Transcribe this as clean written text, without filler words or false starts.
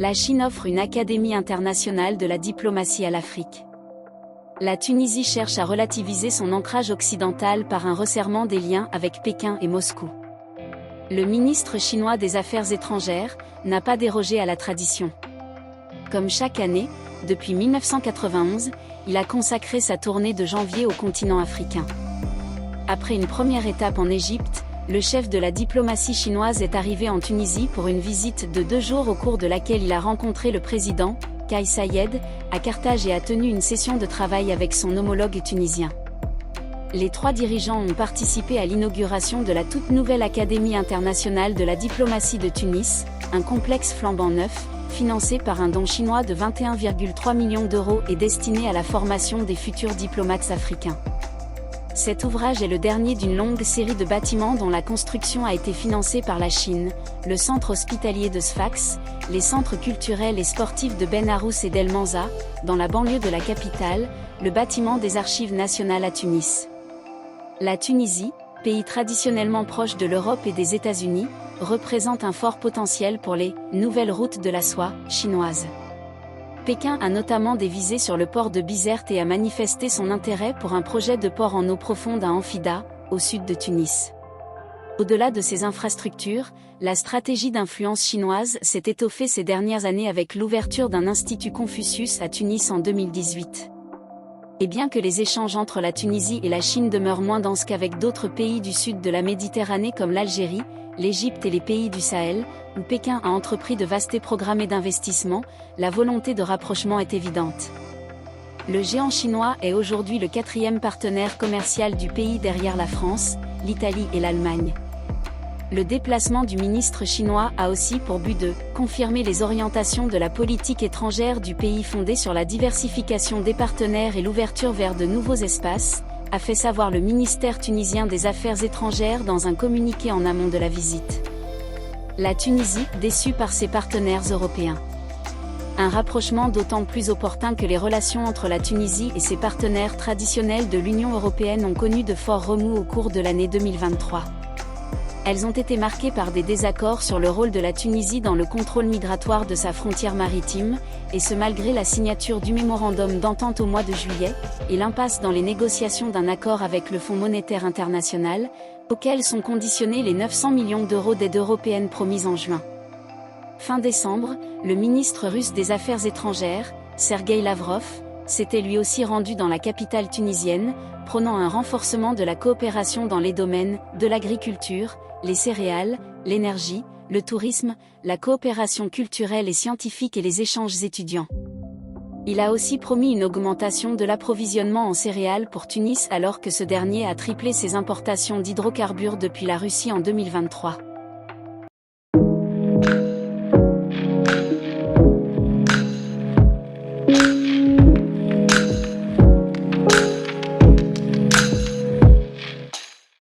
La Chine offre une académie internationale de la diplomatie à l'Afrique. La Tunisie cherche à relativiser son ancrage occidental par un resserrement des liens avec Pékin et Moscou. Le ministre chinois des Affaires étrangères n'a pas dérogé à la tradition. Comme chaque année, depuis 1991, il a consacré sa tournée de janvier au continent africain. Après une première étape en Égypte, le chef de la diplomatie chinoise est arrivé en Tunisie pour une visite de 2 jours au cours de laquelle il a rencontré le président, Kais Saied, à Carthage et a tenu une session de travail avec son homologue tunisien. Les 3 dirigeants ont participé à l'inauguration de la toute nouvelle Académie internationale de la diplomatie de Tunis, un complexe flambant neuf, financé par un don chinois de 21,3 millions d'euros et destiné à la formation des futurs diplomates africains. Cet ouvrage est le dernier d'une longue série de bâtiments dont la construction a été financée par la Chine, le centre hospitalier de Sfax, les centres culturels et sportifs de Ben Arous et d'El Manza, dans la banlieue de la capitale, le bâtiment des archives nationales à Tunis. La Tunisie, pays traditionnellement proche de l'Europe et des États-Unis, représente un fort potentiel pour les « nouvelles routes de la soie » chinoises. Pékin a notamment des visées sur le port de Bizerte et a manifesté son intérêt pour un projet de port en eau profonde à Amphida, au sud de Tunis. Au-delà de ces infrastructures, la stratégie d'influence chinoise s'est étoffée ces dernières années avec l'ouverture d'un institut Confucius à Tunis en 2018. Et bien que les échanges entre la Tunisie et la Chine demeurent moins denses qu'avec d'autres pays du sud de la Méditerranée comme l'Algérie, l'Égypte et les pays du Sahel, où Pékin a entrepris de vastes programmes d'investissement, la volonté de rapprochement est évidente. Le géant chinois est aujourd'hui le 4e partenaire commercial du pays derrière la France, l'Italie et l'Allemagne. Le déplacement du ministre chinois a aussi pour but de confirmer les orientations de la politique étrangère du pays fondée sur la diversification des partenaires et l'ouverture vers de nouveaux espaces, a fait savoir le ministère tunisien des Affaires étrangères dans un communiqué en amont de la visite. La Tunisie, déçue par ses partenaires européens. Un rapprochement d'autant plus opportun que les relations entre la Tunisie et ses partenaires traditionnels de l'Union européenne ont connu de forts remous au cours de l'année 2023. Elles ont été marquées par des désaccords sur le rôle de la Tunisie dans le contrôle migratoire de sa frontière maritime, et ce malgré la signature du mémorandum d'entente au mois de juillet, et l'impasse dans les négociations d'un accord avec le Fonds monétaire international, auquel sont conditionnés les 900 millions d'euros d'aide européenne promise en juin. Fin décembre, le ministre russe des Affaires étrangères, Sergueï Lavrov, s'était lui aussi rendu dans la capitale tunisienne, prônant un renforcement de la coopération dans les domaines de l'agriculture, les céréales, l'énergie, le tourisme, la coopération culturelle et scientifique et les échanges étudiants. Il a aussi promis une augmentation de l'approvisionnement en céréales pour Tunis alors que ce dernier a triplé ses importations d'hydrocarbures depuis la Russie en 2023.